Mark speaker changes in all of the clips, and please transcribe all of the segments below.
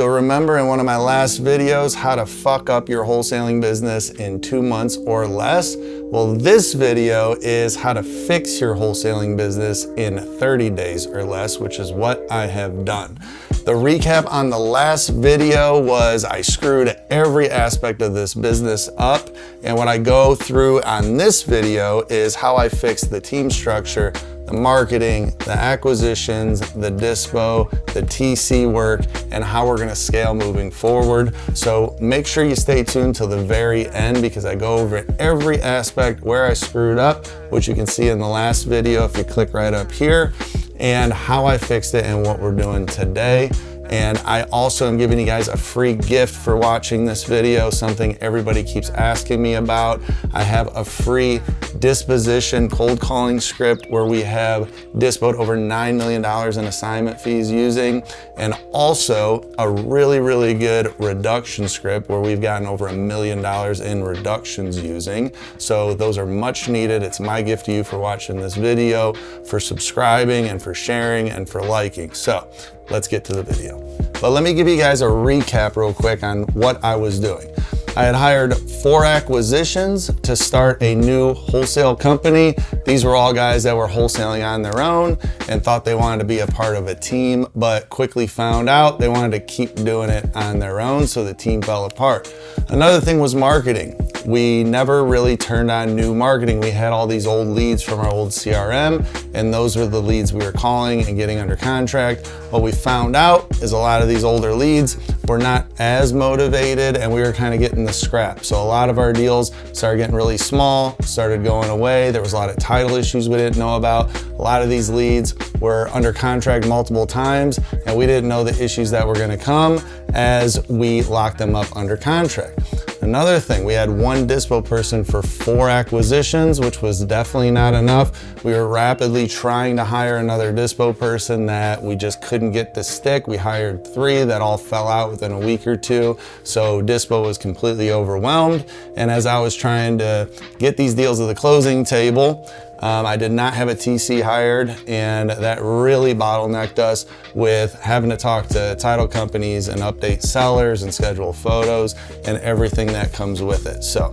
Speaker 1: You'll remember in one of my last videos how to fuck up your wholesaling business in 2 months or less. Well, this video is how to fix your wholesaling business in 30 days or less, which is what I have done. The recap on the last video was I screwed every aspect of this business up. And what I go through on this video is how I fixed the team structure, the marketing, the acquisitions, the dispo, the TC work, and how we're gonna scale moving forward. So make sure you stay tuned till the very end because I go over every aspect where I screwed up, which you can see in the last video if you click right up here, and how I fixed it and what we're doing today. And I also am giving you guys a free gift for watching this video, something everybody keeps asking me about. I have a free disposition cold calling script where we have dispoed over $9 million in assignment fees using, and also a really good reduction script where we've gotten over $1 million in reductions using. So those are much needed. It's my gift to you for watching this video, for subscribing and for sharing and for liking. So let's get to the video. But let me give you guys a recap real quick on what I was doing. I had hired 4 acquisitions to start a new wholesale company. These were all guys that were wholesaling on their own and thought they wanted to be a part of a team, but quickly found out they wanted to keep doing it on their own, so the team fell apart. Another thing was marketing. We never really turned on new marketing. We had all these old leads from our old CRM, and those were the leads we were calling and getting under contract. What we found out is a lot of these older leads were not as motivated, and we were kind of getting the scrap. So a lot of our deals started getting really small, started going away. There was a lot of title issues we didn't know about. A lot of these leads were under contract multiple times, and we didn't know the issues that were gonna come as we locked them up under contract. Another thing, we had 1 dispo person for 4 acquisitions, which was definitely not enough. We were rapidly trying to hire another dispo person that we just couldn't get to stick. We hired 3 that all fell out within a week or 2. So dispo was completely overwhelmed. And as I was trying to get these deals to the closing table, I did not have a TC hired, and that really bottlenecked us with having to talk to title companies and update sellers and schedule photos and everything that comes with it. So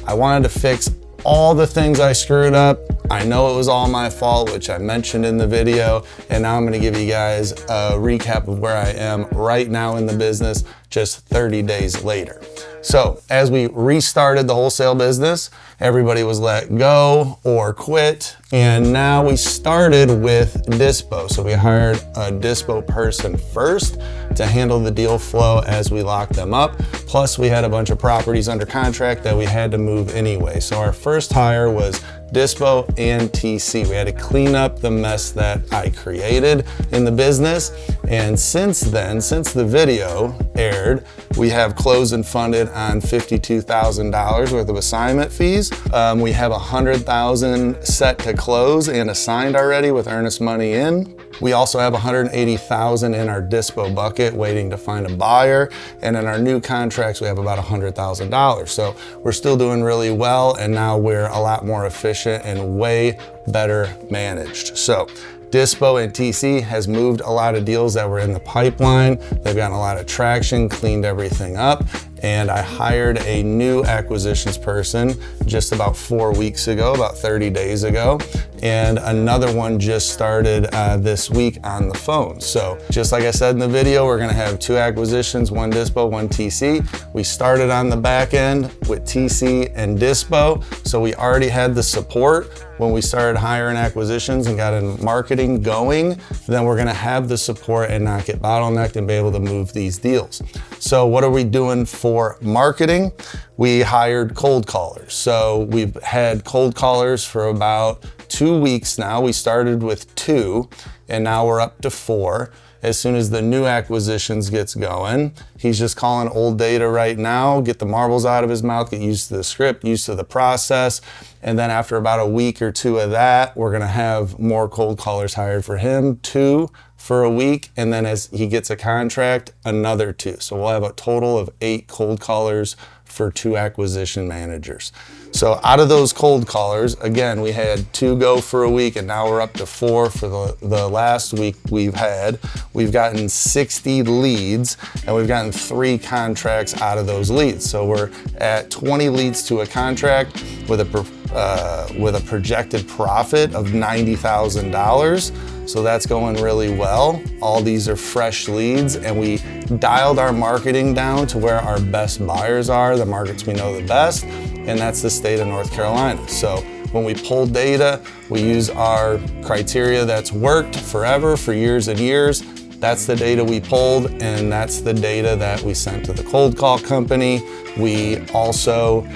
Speaker 1: I wanted to fix all the things I screwed up. I know it was all my fault, which I mentioned in the video, and now I'm gonna give you guys a recap of where I am right now in the business, just 30 days later. So as we restarted the wholesale business, everybody was let go or quit, and now we started with dispo. So we hired a dispo person first to handle the deal flow as we locked them up. Plus we had a bunch of properties under contract that we had to move anyway. So our first hire was dispo and TC. We had to clean up the mess that I created in the business. And since then, since the video aired, we have closed and funded on $52,000 worth of assignment fees. We have $100,000 set to close and assigned already with earnest money in. We also have $180,000 in our dispo bucket waiting to find a buyer. And in our new contracts, we have about $100,000. So we're still doing really well, and now we're a lot more efficient and way better managed. So dispo and TC has moved a lot of deals that were in the pipeline. They've gotten a lot of traction, cleaned everything up, and I hired a new acquisitions person just about 4 weeks ago, about 30 days ago, and another one just started this week on the phone. So just like I said in the video, we're gonna have 2 acquisitions, 1 dispo, 1 TC. We started on the back end with TC and dispo, so we already had the support when we started hiring acquisitions and got in marketing going. Then we're gonna have the support and not get bottlenecked and be able to move these deals. So what are we doing for marketing? We hired cold callers. So we've had cold callers for about 2 weeks now. We started with 2 and now we're up to 4. As soon as the new acquisitions gets going, he's just calling old data right now, get the marbles out of his mouth, get used to the script, used to the process. And then after about a week or 2 of that, we're gonna have more cold callers hired for him, 2 for a week. And then as he gets a contract, another 2. So we'll have a total of 8 cold callers for 2 acquisition managers. So out of those cold callers, again, we had 2 go for a week, and now we're up to 4 for the last week we've had. We've gotten 60 leads, and we've gotten 3 contracts out of those leads. So we're at 20 leads to a contract with a projected profit of $90,000. So that's going really well. All these are fresh leads, and we dialed our marketing down to where our best buyers are, the markets we know the best, and that's the state of North Carolina. So when we pull data, we use our criteria that's worked forever, for years and years. That's the data we pulled, and that's the data that we sent to the cold call company. We also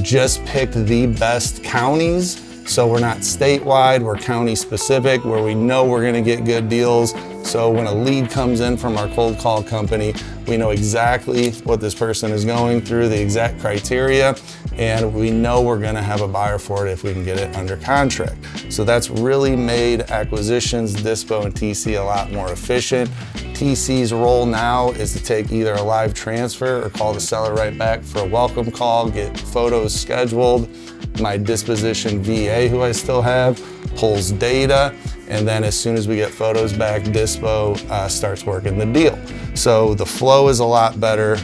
Speaker 1: just picked the best counties. So we're not statewide, we're county specific, where we know we're gonna get good deals. So when a lead comes in from our cold call company, we know exactly what this person is going through, the exact criteria, and we know we're gonna have a buyer for it if we can get it under contract. So that's really made acquisitions, dispo, and TC a lot more efficient. TC's role now is to take either a live transfer or call the seller right back for a welcome call, get photos scheduled. My disposition VA, who I still have, pulls data, and then as soon as we get photos back, dispo starts working the deal. So the flow is a lot better.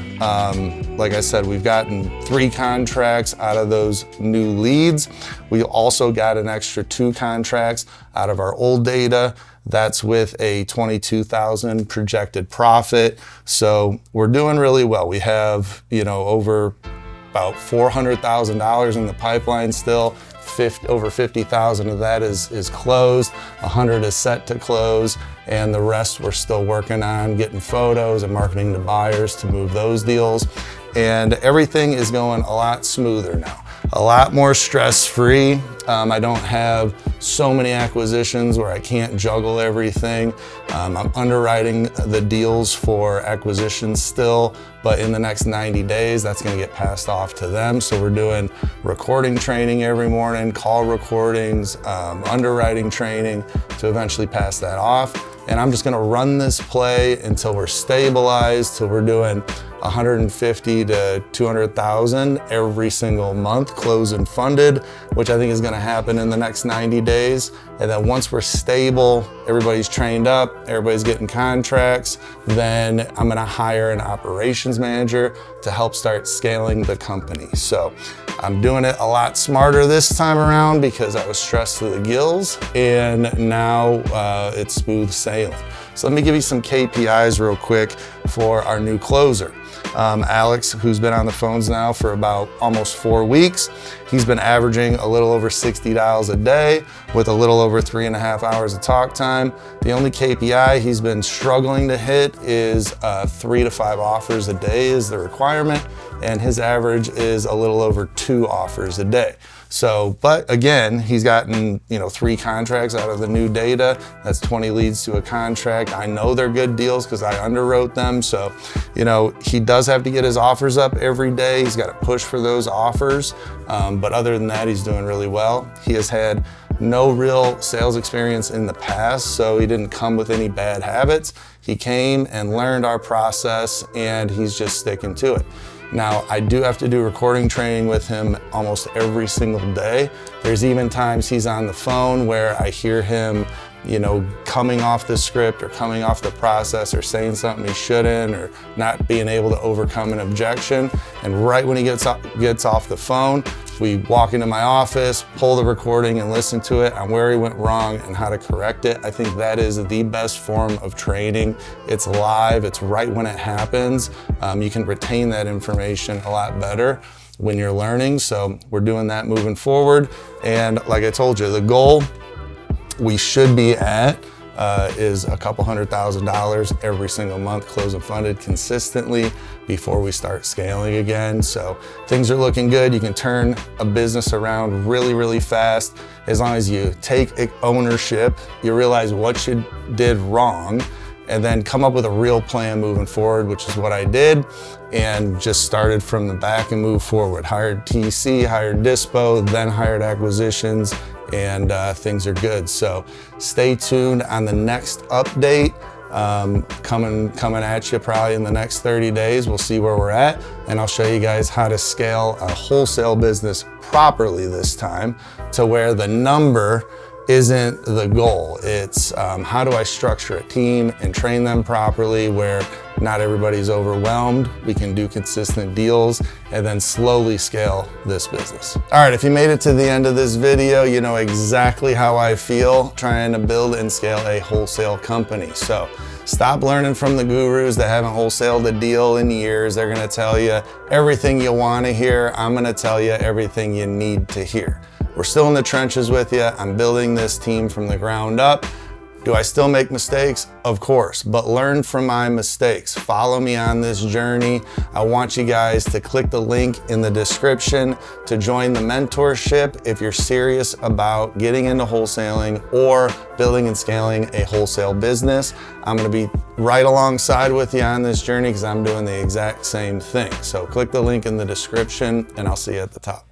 Speaker 1: Like I said, we've gotten 3 contracts out of those new leads. We also got an extra 2 contracts out of our old data. That's with a $22,000 projected profit. So we're doing really well. We have, over about $400,000 in the pipeline still. Over 50,000 of that is closed, 100 is set to close, and the rest we're still working on getting photos and marketing to buyers to move those deals. And everything is going a lot smoother now, a lot more stress-free. I don't have so many acquisitions where I can't juggle everything. I'm underwriting the deals for acquisitions still, but in the next 90 days, that's gonna get passed off to them. So we're doing recording training every morning, call recordings, underwriting training to eventually pass that off. And I'm just gonna run this play until we're stabilized, till we're doing 150 to 200,000 every single month, closed and funded, which I think is gonna happen in the next 90 days. And then once we're stable, everybody's trained up, everybody's getting contracts, then I'm gonna hire an operations manager to help start scaling the company. So I'm doing it a lot smarter this time around because I was stressed to the gills, and now it's smooth sailing. So let me give you some KPIs real quick for our new closer. Alex, who's been on the phones now for about almost 4 weeks, he's been averaging a little over 60 dials a day with a little over 3.5 hours of talk time. The only KPI he's been struggling to hit is 3 to 5 offers a day is the requirement, and his average is a little over 2 offers a day. So, but again, he's gotten, 3 contracts out of the new data. That's 20 leads to a contract. I know they're good deals because I underwrote them. So, he does have to get his offers up every day. He's got to push for those offers. But other than that, he's doing really well. He has had no real sales experience in the past, so he didn't come with any bad habits. He came and learned our process, and he's just sticking to it. Now, I do have to do recording training with him almost every single day. There's even times he's on the phone where I hear him, coming off the script or coming off the process or saying something he shouldn't or not being able to overcome an objection. And right when he gets off the phone, we walk into my office, pull the recording and listen to it on where he went wrong and how to correct it. I think that is the best form of training. It's live, it's right when it happens. You can retain that information a lot better when you're learning. So we're doing that moving forward. And like I told you, the goal we should be at is a couple $100,000 every single month, closed and funded consistently before we start scaling again. So things are looking good. You can turn a business around really, really fast as long as you take ownership, you realize what you did wrong, and then come up with a real plan moving forward, which is what I did, and just started from the back and moved forward. Hired TC, hired dispo, then hired acquisitions, and things are good. So stay tuned on the next update. coming at you probably in the next 30 days. We'll see where we're at, and I'll show you guys how to scale a wholesale business properly this time to where the number isn't the goal. It's how do I structure a team and train them properly where not everybody's overwhelmed. We can do consistent deals and then slowly scale this business. All right, if you made it to the end of this video, you know exactly how I feel trying to build and scale a wholesale company. So stop learning from the gurus that haven't wholesaled a deal in years. They're gonna tell you everything you wanna hear. I'm gonna tell you everything you need to hear. We're still in the trenches with you. I'm building this team from the ground up. Do I still make mistakes? Of course, but learn from my mistakes. Follow me on this journey. I want you guys to click the link in the description to join the mentorship if you're serious about getting into wholesaling or building and scaling a wholesale business. I'm gonna be right alongside with you on this journey because I'm doing the exact same thing. So click the link in the description and I'll see you at the top.